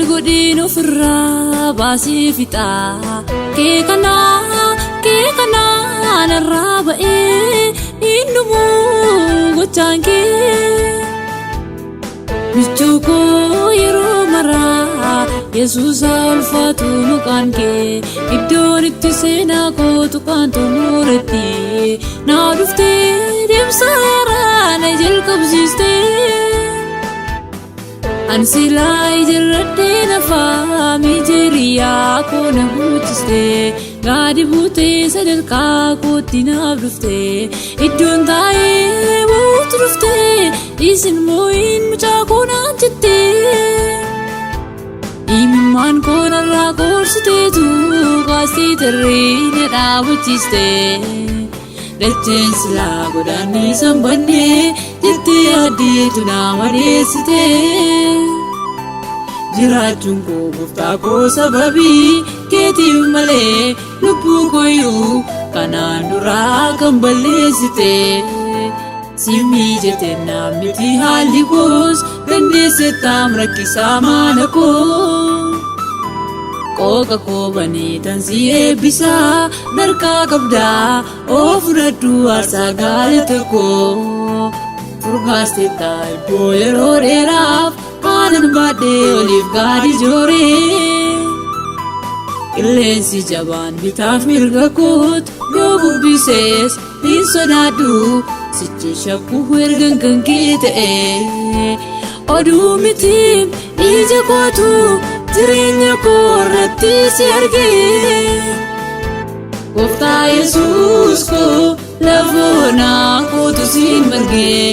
godhin ofirraa baasee fixaa kee kanaa narraa ba'ee innumuu gochaan kee michuu koo yeroo maraa Yesuusa ulfaatu maqaan kee iddoon itti seenaa kootu kan xumuretti naa dhuftee deemsa haaraa na jalqabsiistee ansilaa ijarradhee nafaa miijeriyaa koo na guuchistee gaadi buutee sadarkaa kootti naaf dhuftee iddoon taa'ee buutu dhuftee isin moo'in mucaa koo naan jettee imimmaan koo narraa koorsiteetu kaastee tarree na dhaabachiistee dacheen silaa godaannii sanbannee jettee addeetu na madeessitee jiraachuun koo gooftaa koo sababii keetiif malee lubbuu kooyyuu kanaan duraa kan balleessitee simmii jettee namniti haalli koos dandeessettaam rakkisaa maana koo qooqa koo banee tansii eebbisaa narkaa qabdaa oo fudhadhu aarsaa gaalata koo furgaastettaa iddoo yeroo dheeraaf kaanan baadhee oliif gaadi jooree qilleensi jabaan bitaaf mirga koot yoo bubbisees hin sodaadhu sichi shakkuu ergan kan kee ta'ee oduu mitiim ija kootu jireenya koo irratti si argee gooftaa Yesuus koo lafoonaa kootu siin margee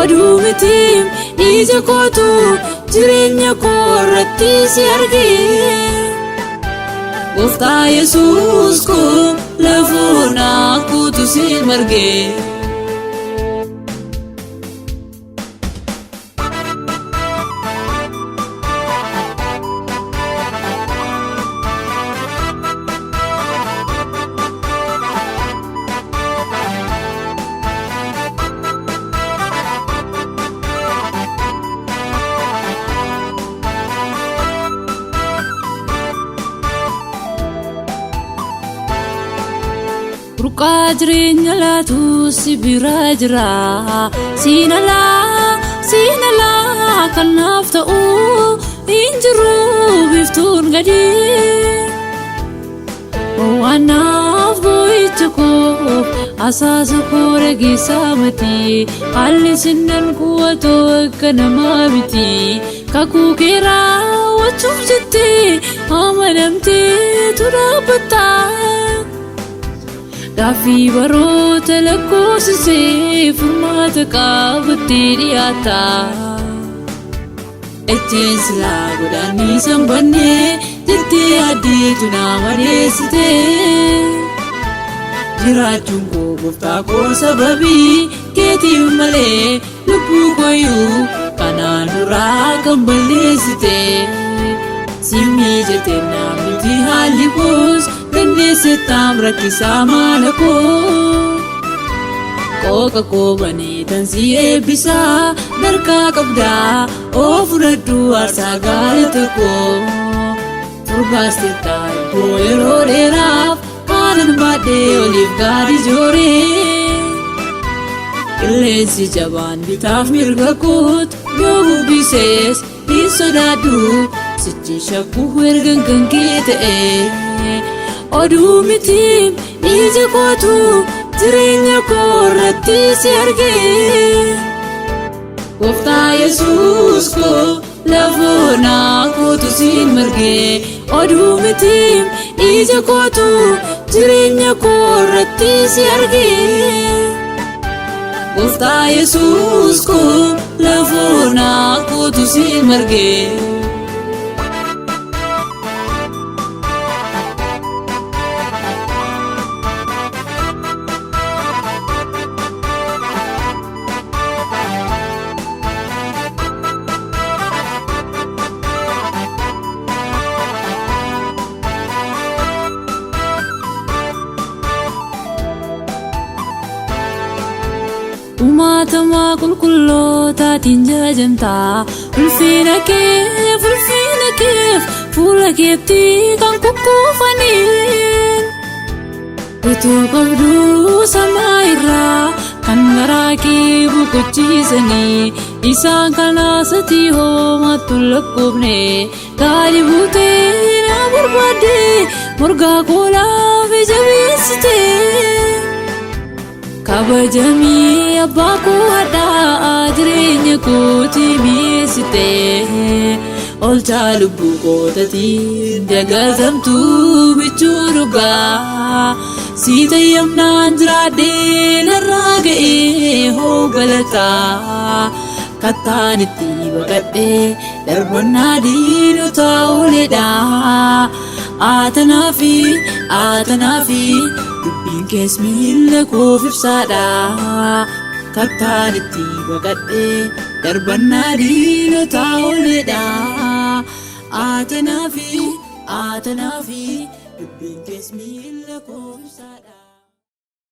oduu mitiim ija kootu jireenya koo irratti si argee gooftaa Yesuus koo lafoonaa kootu siin margee Ruqaa jireenya laatu si bira jira siinalaa kanaaf ta'u hin jiru biftuun gadi waanaaf boo'icha koo asaasa koo dhageessaa mati haalli sinnan kuwatoo akka namaa miti kakuu kee raawwachuuf jettee amanamteetu dhaabbattaa gaaffii baroota lakkoofsisee furmaata qabattee dhiyaata ejjeen silaa godaannii sanbannee jettee addeetu na madeessitee jiraachuun koo gooftaa koo sababii keetiif malee lubbuu kooyyuu kanaan duraa kan balleessitee simmii jettee namniti haalli koos dandeessettaam rakkisaa maana koo qooqa koo banee tansii eebbisaa narkaa qabdaa oo fudhadhu aarsaa gaalata koo furgaastettaa iddoo yeroo dheeraaf kaanan baadhee oliif gaadi jooree qilleensi jabaan bitaaf mirga koot yoo bubbisees hin sodaadhu sichi shakkuu ergan kan kee ta'ee oduu mitiim ija kootu jireenya koo irratti si argee gooftaa Yesuus koo lafoonaa kootu siin margee oduu mitiim ija kootu jireenya koo irratti si argee gooftaa Yesuus koo lafoonaa kootu siin margee uumatamaa qulqullootaatiin jajamtaa ulfina kee keef fuula keetti kan kukkuufaniin. Utuu qabduu samaa irraa kan garaa kee boqochiisanii isaan kanaasatti hoomatu lakkoofne gadi buutee na barbaadde morgaa koolaaf jabeessite. Kabajamii abbaa koo hadhaa jireenya kooti mi'eessite. Olchaa lubbuu kootatiin dagatamtuu bichuu dhugaa. Siitayyamnaan jiraadhee narraa ga'ee hoo galataa. Kattaan itti baqadhee darbannaa diinotaa ooledha. Aatanaafi dubbiin kees miila koof ibsaadha. Kattaan itti baqadhee darbannaa diinotaa ooledha. Aatanaafi dubbiin kees miila koof ibsaadha.